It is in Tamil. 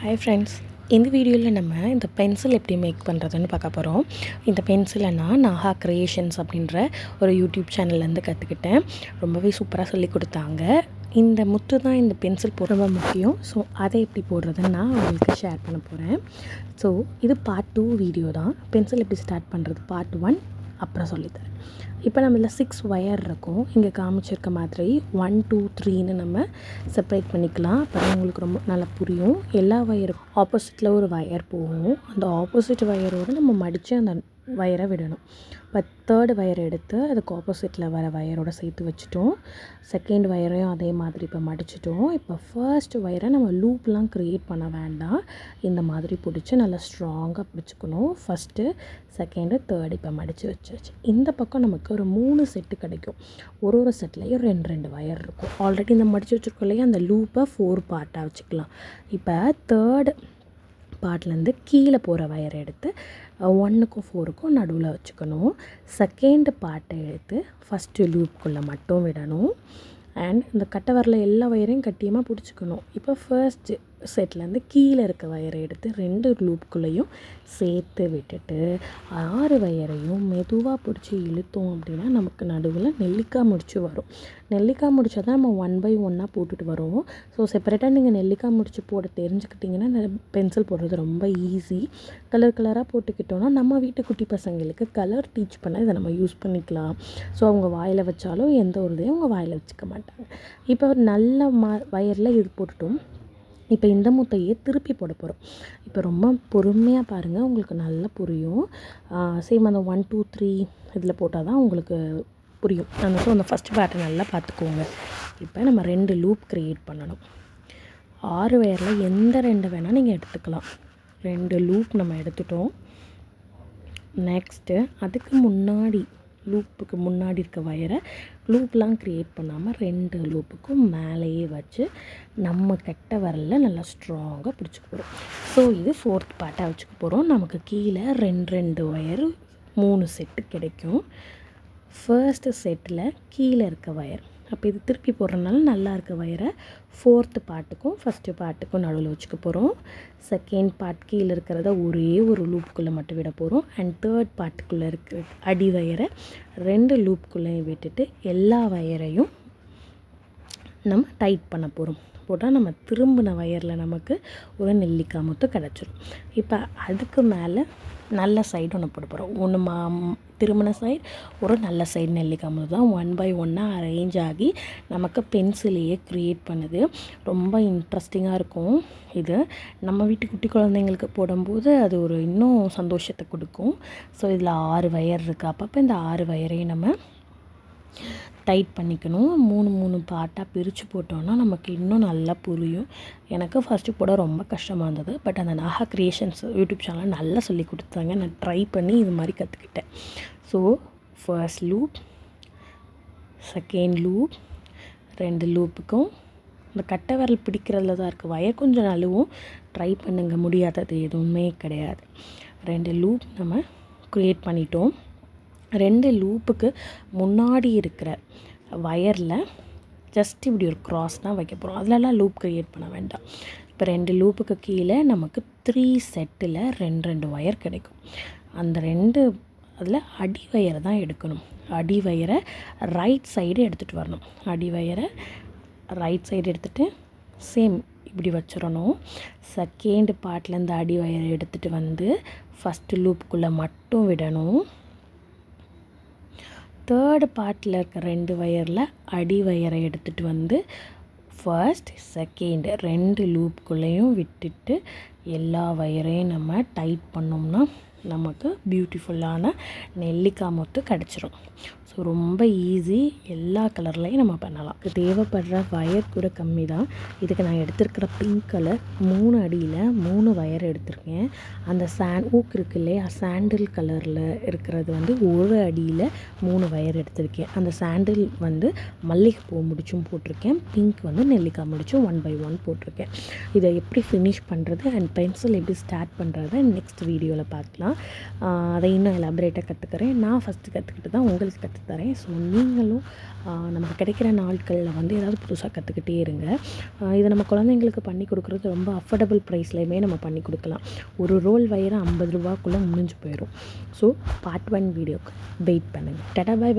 ஹாய் ஃப்ரெண்ட்ஸ், இந்த வீடியோவில் நம்ம இந்த பென்சில் எப்படி மேக் பண்ணுறதுன்னு பார்க்க போகிறோம். இந்த பென்சிலை நான் நாஹா க்ரியேஷன்ஸ் அப்படின்ற ஒரு யூடியூப் சேனல்லேருந்து கற்றுக்கிட்டேன். ரொம்பவே சூப்பராக சொல்லி கொடுத்தாங்க. இந்த முத்து தான் இந்த பென்சில் போட ரொம்ப முக்கியம். ஸோ அதை எப்படி போடுறதுன்னு நான் உங்களுக்கு ஷேர் பண்ண போகிறேன். ஸோ இது பார்ட் 2 வீடியோ தான். பென்சில் எப்படி ஸ்டார்ட் பண்ணுறது பார்ட் 1 அப்புறம் சொல்லித்தரேன். இப்போ நம்ம இதில் 6 ஒயர் இருக்கும். இங்கே காமிச்சிருக்க மாதிரி 1 2 3ன்னு நம்ம செப்பரேட் பண்ணிக்கலாம். அப்போ உங்களுக்கு ரொம்ப நல்லா புரியும். எல்லா ஒயருக்கும் ஆப்போசிட்டில் ஒரு ஒயர் போகும். அந்த ஆப்போசிட் ஒயரோடு நம்ம மடித்து அந்த ஒயரை விடணும். இப்போ 3rd ஒயர் எடுத்து அதுக்கு ஆப்போசிட்டில் வர ஒயரோடு சேர்த்து வச்சுட்டோம். 2nd ஒயரையும் அதே மாதிரி இப்போ மடிச்சிட்டோம். இப்போ ஃபர்ஸ்ட் ஒயரை நம்ம லூப்லாம் க்ரியேட் பண்ண வேண்டாம். இந்த மாதிரி பிடிச்சி நல்லா ஸ்ட்ராங்காக பிடிச்சிக்கணும். ஃபஸ்ட்டு 2nd 3rd இப்போ மடித்து வச்சாச்சு. இந்த பக்கம் நமக்கு ஒரு 3 செட்டு கிடைக்கும். ஒரு செட்லேயும் 2 ஒயர் இருக்கும். ஆல்ரெடி இந்த மடித்து வச்சுருக்கோம் இல்லையா, அந்த லூப்பை 4 பார்ட்டாக வச்சுக்கலாம். இப்போ 3rd பார்ட்லேருந்து கீழே போகிற வயரை எடுத்து 1க்கும் 4க்கும் நடுவில் வச்சுக்கணும். 2nd பார்ட்டை எடுத்து ஃபஸ்ட்டு லூப்புக்குள்ளே மட்டும் விடணும். அண்ட் இந்த கட்டை வரல எல்லா வயரையும் கட்டியமாக பிடிச்சிக்கணும். இப்போ ஃபர்ஸ்ட்டு செட்லேருந்து கீழே இருக்க வயரை எடுத்து 2 லூப்புக்குள்ளேயும் சேர்த்து விட்டுட்டு 6 வயரையும் மெதுவாக பிடிச்சி இழுத்தோம் அப்படின்னா நமக்கு நடுவில் நெல்லிக்காய் முடிச்சு வரும். நெல்லிக்காய் முடிச்சா தான் நம்ம 1 by 1 போட்டுட்டு வரோம். ஸோ செப்பரேட்டாக நீங்கள் நெல்லிக்காய் முடிச்சு போட தெரிஞ்சுக்கிட்டிங்கன்னா இந்த பென்சில் போடுறது ரொம்ப ஈஸி. கலர் கலராக போட்டுக்கிட்டோன்னா நம்ம வீட்டு குட்டி பசங்களுக்கு கலர் டீச் பண்ண இதை நம்ம யூஸ் பண்ணிக்கலாம். ஸோ அவங்க வாயில் வச்சாலும் எந்த ஒரு இதையும் அவங்க வாயில் வச்சுக்க மாட்டாங்க. இப்போ ஒரு நல்ல வயரில் இது போட்டுட்டோம். இப்போ இந்த முத்தையே திருப்பி போட போகிறோம். இப்போ ரொம்ப பொறுமையாக பாருங்கள், உங்களுக்கு நல்லா புரியும். சேம் அந்த 1 2 3 இதில் போட்டால் தான் உங்களுக்கு புரியும். அந்த ஃபஸ்ட்டு பார்ட்டை நல்லா பார்த்துக்கோங்க. இப்போ நம்ம 2 லூப் க்ரியேட் பண்ணணும். 6 வயரில் எந்த 2 வேணால் நீங்கள் எடுத்துக்கலாம். 2 லூப் நம்ம எடுத்துட்டோம். நெக்ஸ்ட்டு அதுக்கு முன்னாடி லூப்புக்கு முன்னாடி இருக்க வயரை லூப்லாம் க்ரியேட் பண்ணாமல் 2 லூப்புக்கும் மேலேயே வச்சு நம்ம கட்ட வரலில் நல்லா ஸ்ட்ராங்காக பிடிச்சிக்க போகிறோம். ஸோ இது 4th பார்ட்டாக வச்சுக்க போகிறோம். நமக்கு கீழே 2 ஒயர் 3 செட்டு கிடைக்கும். ஃபர்ஸ்ட்டு செட்டில் கீழே இருக்க ஒயர், அப்போ இது திருப்பி போடுறதுனால நல்லா இருக்க வயரை 4th பார்ட்டுக்கும் ஃபஸ்ட்டு பார்ட்டுக்கும் நடுவில் வச்சுக்க போகிறோம். 2nd பார்ட் கீழே இருக்கிறத ஒரே ஒரு லூப்புக்குள்ளே மட்டும் விட போகிறோம். அண்ட் 3rd பார்ட்டுக்குள்ளே இருக்கிற அடி வயரை 2 லூப்புக்குள்ளேயும் விட்டுட்டு எல்லா வயரையும் நம்ம டைட் பண்ண போகிறோம். போட்டால் நம்ம திரும்பின வயரில் நமக்கு ஒரு நெல்லிக்காய் முத்து கிடச்சிரும். இப்போ அதுக்கு மேலே நல்ல சைடு ஒன்று போட போகிறோம். ஒன்று திரும்பின சைடு, ஒரு நல்ல சைடு நெல்லிக்காய் முத்து தான் 1 by 1 அரேஞ்ச் ஆகி நமக்கு பென்சிலையே க்ரியேட் பண்ணுது. ரொம்ப இன்ட்ரெஸ்டிங்காக இருக்கும். இது நம்ம வீட்டு குட்டி குழந்தைங்களுக்கு போடும்போது அது ஒரு இன்னும் சந்தோஷத்தை கொடுக்கும். ஸோ இதில் 6 வயர் இருக்குது. அப்பப்போ இந்த 6 வயரையும் நம்ம டைட் பண்ணிக்கணும். 3 பார்ட்டாக பிரித்து போட்டோன்னா நமக்கு இன்னும் நல்லா புரியும். எனக்கு ஃபஸ்ட்டு போட ரொம்ப கஷ்டமாக இருந்தது. பட் அந்த நாஹா க்ரியேஷன்ஸ் யூடியூப் சேனலில் நல்லா சொல்லி கொடுத்தாங்க. நான் ட்ரை பண்ணி இது மாதிரி கற்றுக்கிட்டேன். So first loop, 2nd loop, 2 லூப்புக்கும் இந்த கட்டை விரல் பிடிக்கிறதுல தான் இருக்குது. வயர் கொஞ்சம் நழுவும், ட்ரை பண்ணுங்க, முடியாதது எதுவுமே கிடையாது. 2 லூப் நம்ம க்ரியேட் பண்ணிட்டோம். 2 லூப்புக்கு முன்னாடி இருக்கிற வயரில் ஜஸ்ட் இப்படி ஒரு க்ராஸ் தான் வைக்க போகிறோம். அதிலலாம் லூப் க்ரியேட் பண்ண வேண்டாம். இப்போ 2 லூப்புக்கு கீழே நமக்கு 3 செட்டில் 2 ஒயர் கிடைக்கும். அந்த 2 அதில் அடி வயரை தான் எடுக்கணும். அடி வயரை ரைட் சைடு எடுத்துகிட்டு வரணும். அடி வயரை ரைட் சைடு எடுத்துகிட்டு சேம் இப்படி வச்சிடணும். 2nd பார்ட்லேருந்து அடி வயரை எடுத்துகிட்டு வந்து ஃபஸ்ட்டு லூப்புக்குள்ளே மட்டும் விடணும். 3rd பார்ட்டில் இருக்க 2 வயரில் அடி வயரை எடுத்துகிட்டு வந்து ஃபர்ஸ்ட் 2nd 2 லூப்புக்குள்ளேயும் விட்டுட்டு எல்லா வயரையும் நம்ம டைட் பண்ணோம்னா நமக்கு பியூட்டிஃபுல்லான நெல்லிக்காய் முத்து கிடச்சிரும். ஸோ ரொம்ப ஈஸி. எல்லா கலர்லேயும் நம்ம பண்ணலாம். தேவைப்படுற வயர் கூட கம்மி தான். இதுக்கு நான் எடுத்துருக்கிற பிங்க் கலர் 3 அடியில் 3 வயர் எடுத்திருக்கேன். அந்த ஊக்கு இருக்கு இல்லையா, சாண்டில் கலரில் இருக்கிறது வந்து 1 அடியில் 3 வயர் எடுத்திருக்கேன். அந்த சாண்டில் வந்து மல்லிகைப்பூ முடிச்சும் போட்டிருக்கேன். பிங்க் வந்து நெல்லிக்காய் முடிச்சும் 1 by 1 போட்டிருக்கேன். இதை எப்படி ஃபினிஷ் பண்ணுறது அண்ட் பென்சில் எப்படி ஸ்டார்ட் பண்ணுறத நெக்ஸ்ட் வீடியோவில் பார்க்கலாம். அதை இன்னும் எலாபரேட்டாக கற்றுக்கிறேன். நான் ஃபஸ்ட்டு கற்றுக்கிட்டு தான் உங்களுக்கு கற்றுத்தரேன். ஸோ நீங்களும் நமக்கு கிடைக்கிற நாட்களில் வந்து ஏதாவது புதுசாக கற்றுக்கிட்டே இருங்க. இதை நம்ம குழந்தைங்களுக்கு பண்ணி கொடுக்குறது ரொம்ப அஃபோர்டபுள் ப்ரைஸ்லையுமே நம்ம பண்ணி கொடுக்கலாம். ஒரு ரோல் வயரை 50 ரூபாக்குள்ளே முடிஞ்சு போயிடும். ஸோ பார்ட் 1 வீடியோக்கு வெயிட் பண்ணுங்கள். Tata, bye bye.